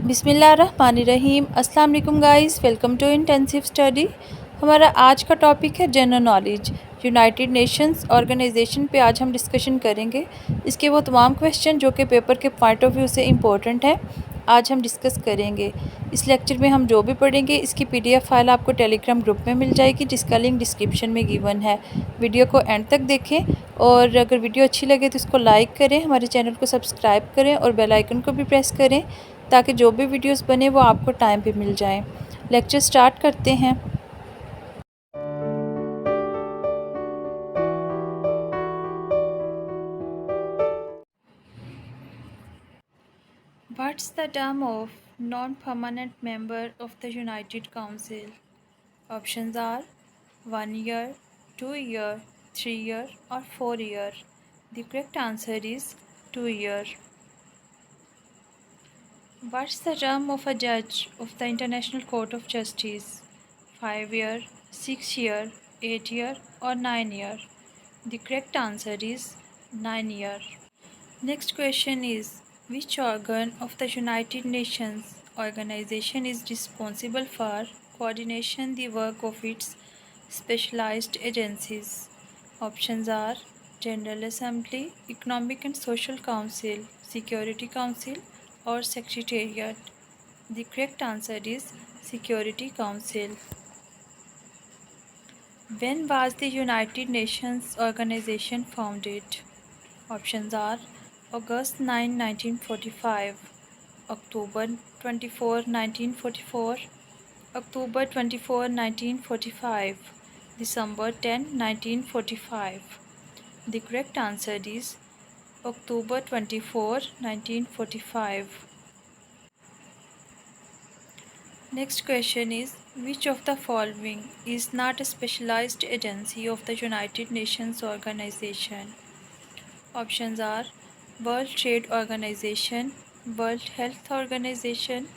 बिस्मिल्लाहिर्रहमानिर्रहीम। अस्सलाम वालेकुम guys, welcome to intensive study. हमारा आज का टॉपिक है general knowledge. United Nations Organisation पे आज हम डिस्कशन करेंगे। इसके वो तमाम क्वेश्चन जो कि पेपर के पॉइंट ऑफ व्यू से इम्पोर्टेंट है, आज हम डिस्कस करेंगे। इस लेक्चर में हम जो भी पढ़ेंगे इसकी PDF फाइल आपको टेलीग्राम ग्रुप में मिल जाएगी, जिसका लिंक डिस्क्रिप्शन में गिवन है। वीडियो को एंड तक देखें और अगर वीडियो अच्छी लगे तो इसको लाइक करें, हमारे चैनल को सब्सक्राइब करें और बेल आइकन को भी प्रेस करें ताकि जो भी वीडियोस बने वो आपको टाइम पे मिल जाएं। लेक्चर स्टार्ट करते हैं। What's the term of non-permanent member of the United Council? Options are 1 year, 2 year, 3 year or 4 year. The correct answer is 2 year. What's the term of a judge of the International Court of Justice? 5 year, 6 year, 8 year or 9 year? The correct answer is 9 year. Next question is, which organ of the United Nations organization is responsible for coordination the work of its specialized agencies? Options are General Assembly, Economic and Social Council, Security Council or Secretariat. The correct answer is Security Council. When was the United Nations organization founded? Options are August 9, 1945, October 24, 1944, October 24, 1945, December 10, 1945. The correct answer is October 24, 1945. Next question is, which of the following is not a specialized agency of the United Nations organization? Options are World Trade Organization, World Health Organization,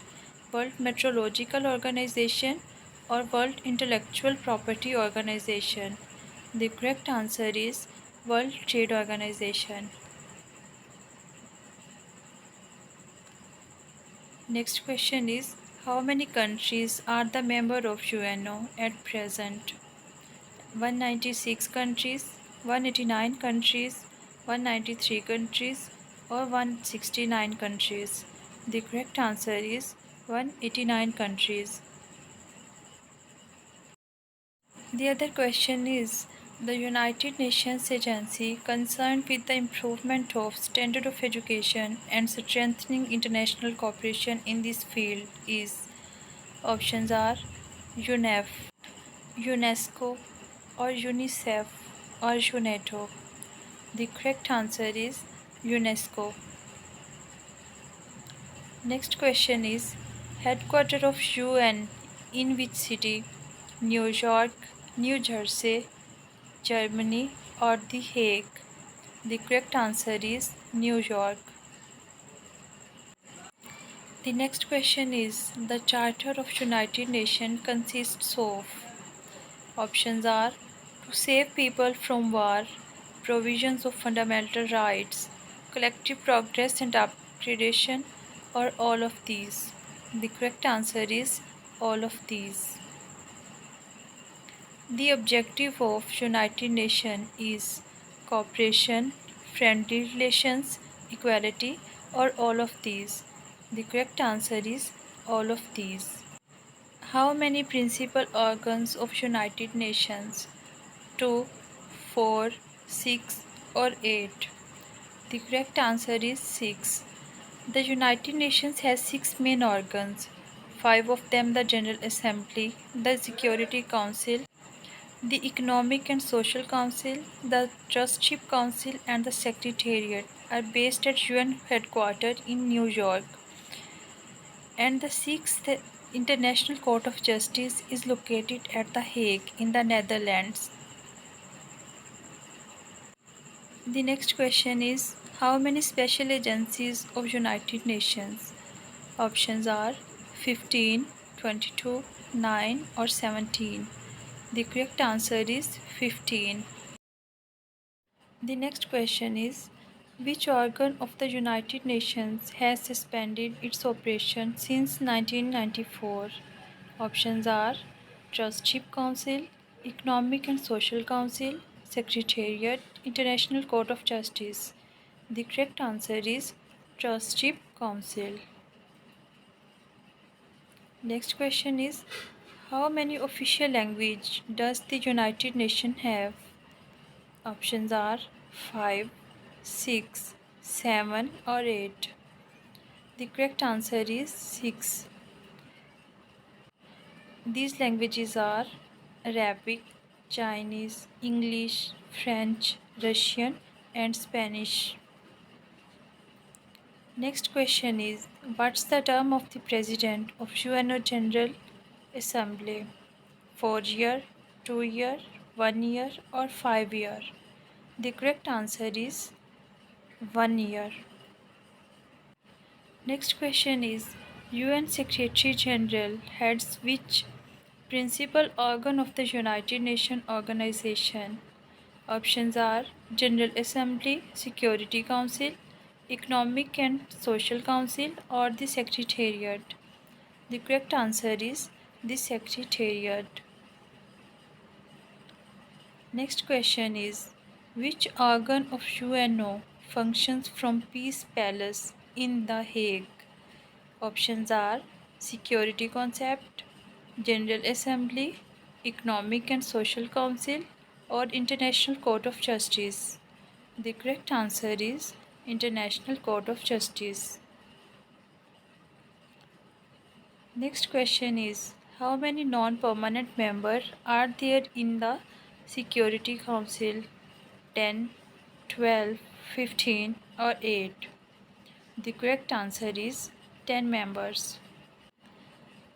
World Meteorological Organization or World Intellectual Property Organization. The correct answer is World Trade Organization. Next question is, how many countries are the member of UNO at present? 196 countries, 189 countries, 193 countries or 169 countries. The correct answer is 189 countries. The other question is, the United Nations agency concerned with the improvement of standard of education and strengthening international cooperation in this field is. Options are UNEP, UNESCO or UNICEF or UNESCO. The correct answer is UNESCO. Next question is, headquarter of UN in which city? New York, New Jersey, Germany or The Hague? The correct answer is New York. The next question is, the Charter of United Nations consists of. Options are to save people from war, provisions of fundamental rights, collective progress and upgradation, or all of these. The correct answer is all of these. The objective of United Nations is cooperation, friendly relations, equality, or all of these. The correct answer is all of these. How many principal organs of United Nations? 2, 4, 6 or 8? The correct answer is 6. The United Nations has 6 main organs. 5 of them the General Assembly, the Security Council, the Economic and Social Council, the Trusteeship Council and the Secretariat are based at UN headquarters in New York. And the 6th International Court of Justice is located at The Hague in the Netherlands. The next question is, how many special agencies of United Nations? Options are 15, 22, 9 or 17. The correct answer is 15. The next question is, Which organ of the United Nations has suspended its operation since 1994? Options are Trusteeship Council, Economic and Social Council, Secretariat, International Court of Justice. The correct answer is Trusteeship Council. Next question is, how many official language does the United Nations have? Options are 5, 6, 7 or 8. The correct answer is 6. These languages are Arabic, Chinese, English, French, Russian and Spanish. Next question is, what's the term of the President of UNO General Assembly? 4 year, 2 year, 1 year or 5 year? The correct answer is 1 year. Next question is, UN Secretary General heads which principal organ of the United Nations Organization? Options are General Assembly, Security Council, Economic and Social Council or the Secretariat. The correct answer is the Secretariat. Next question is, which organ of UNO functions from Peace Palace in The Hague? Options are Security Concept, General Assembly, Economic and Social Council or International Court of Justice. The correct answer is International Court of Justice. Next question is, how many non-permanent members are there in the Security Council? 10, 12, 15 or 8? The correct answer is 10 members.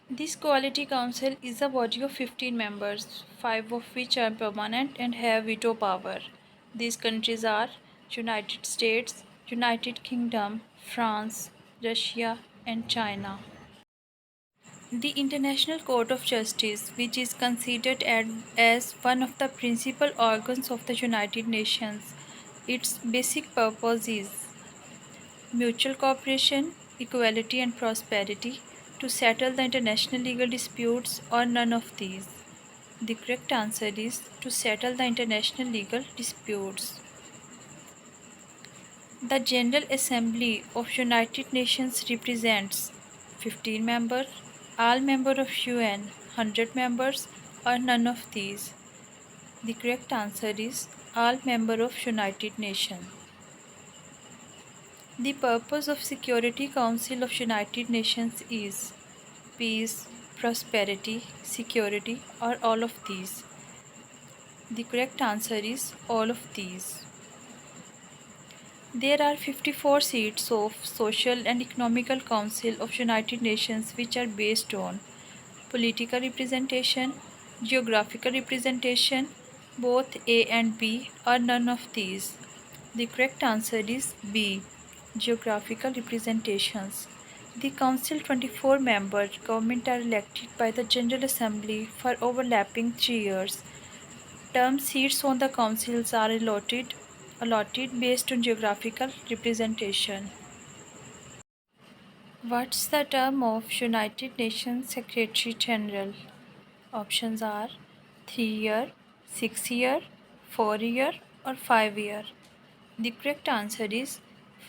This Quality Council is a body of 15 members, 5 of which are permanent and have veto power. These countries are United States, United Kingdom, France, Russia and China. The International Court of Justice, which is considered as one of the principal organs of the United Nations, its basic purpose is mutual cooperation, equality and prosperity, to settle the international legal disputes or none of these. The correct answer is to settle the international legal disputes. The General Assembly of United Nations represents 15 members, all members of UN, 100 members or none of these. The correct answer is all members of United Nations. The purpose of Security Council of United Nations is peace, prosperity, security or all of these. The correct answer is all of these. There are 54 seats of Social and Economical Council of United Nations which are based on political representation, geographical representation, both A and B or none of these. The correct answer is B, geographical representations. The Council 24 member government are elected by the General Assembly for overlapping 3 years. Term seats on the councils are allotted based on geographical representation. What's the term of United Nations Secretary General? Options are 3 year, 6 year, 4 year or 5 year. The correct answer is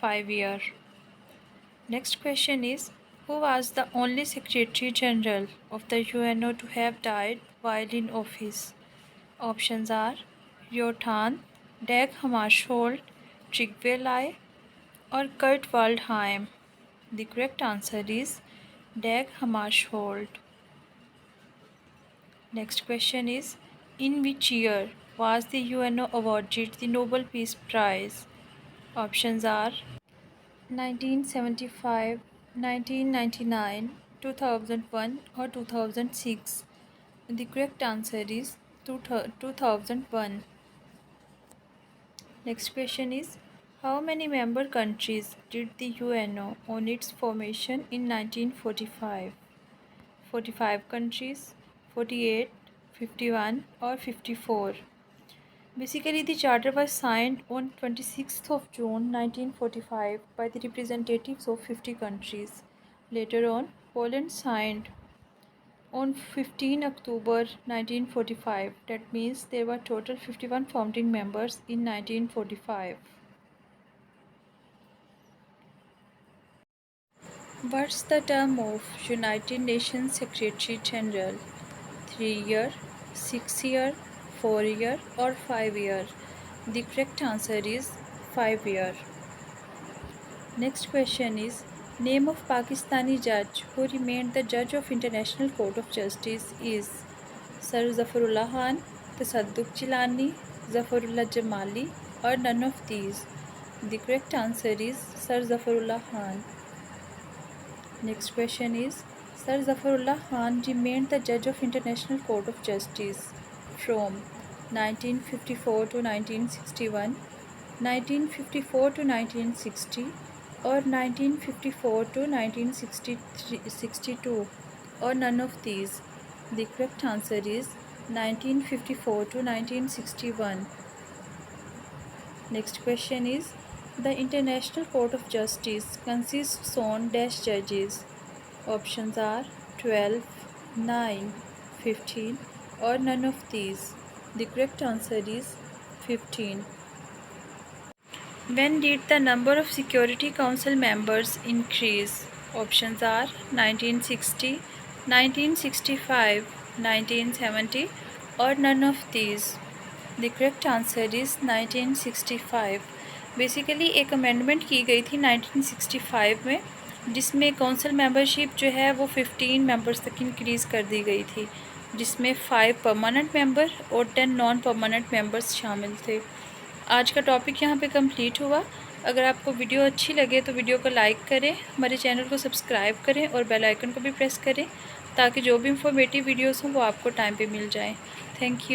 5 year. Next question is, who was the only Secretary General of the UNO to have died while in office? Options are Johann Dag Hammarskjöld, Trygve Lie or Kurt Waldheim. The correct answer is Dag Hammarskjöld. Next question is, in which year was the UNO awarded the Nobel Peace Prize? Options are 1975, 1999, 2001 or 2006. The correct answer is 2001. Next question is, how many member countries did the UNO on its formation in 1945? 45 countries, 48, 51 or 54. Basically, the charter was signed on 26th of June 1945 by the representatives of 50 countries. Later on, Poland signed on 15 October 1945. That means there were total 51 founding members in 1945. What's the term of United Nations Secretary General? 3 year, 6 year, 4 year or 5 year? The correct answer is 5 year. Next question is, name of Pakistani judge who remained the judge of International Court of Justice is Sir Zafarullah Khan, Tasadduq Jilani, Zafarullah Jamali or none of these? The correct answer is Sir Zafarullah Khan. Next question is, Sir Zafarullah Khan remained the judge of International Court of Justice from 1954 to 1961, 1954 to 1960 or 1954 to 1962 or none of these? The correct answer is 1954 to 1961. Next question is, the International Court of Justice consists on dash judges. Options are 12, 9, 15 or none of these. The correct answer is 15. When did the number of Security Council members increase? Options are 1960, 1965, 1970 or none of these. The correct answer is 1965. Basically एक amendment की गई थी 1965 में, जिसमें council membership जो है वो 15 members तक इंक्रीज़ कर दी गई थी, जिसमें 5 परमानेंट मेंबर और 10 नॉन परमानेंट मेंबर्स शामिल थे। आज का टॉपिक यहाँ पे कंप्लीट हुआ। अगर आपको वीडियो अच्छी लगे तो वीडियो को लाइक करें, हमारे चैनल को सब्सक्राइब करें और बेल आइकन को भी प्रेस करें ताकि जो भी इंफॉर्मेटिव वीडियोस हों वो आपको टाइम पे मिल जाएं। Thank you.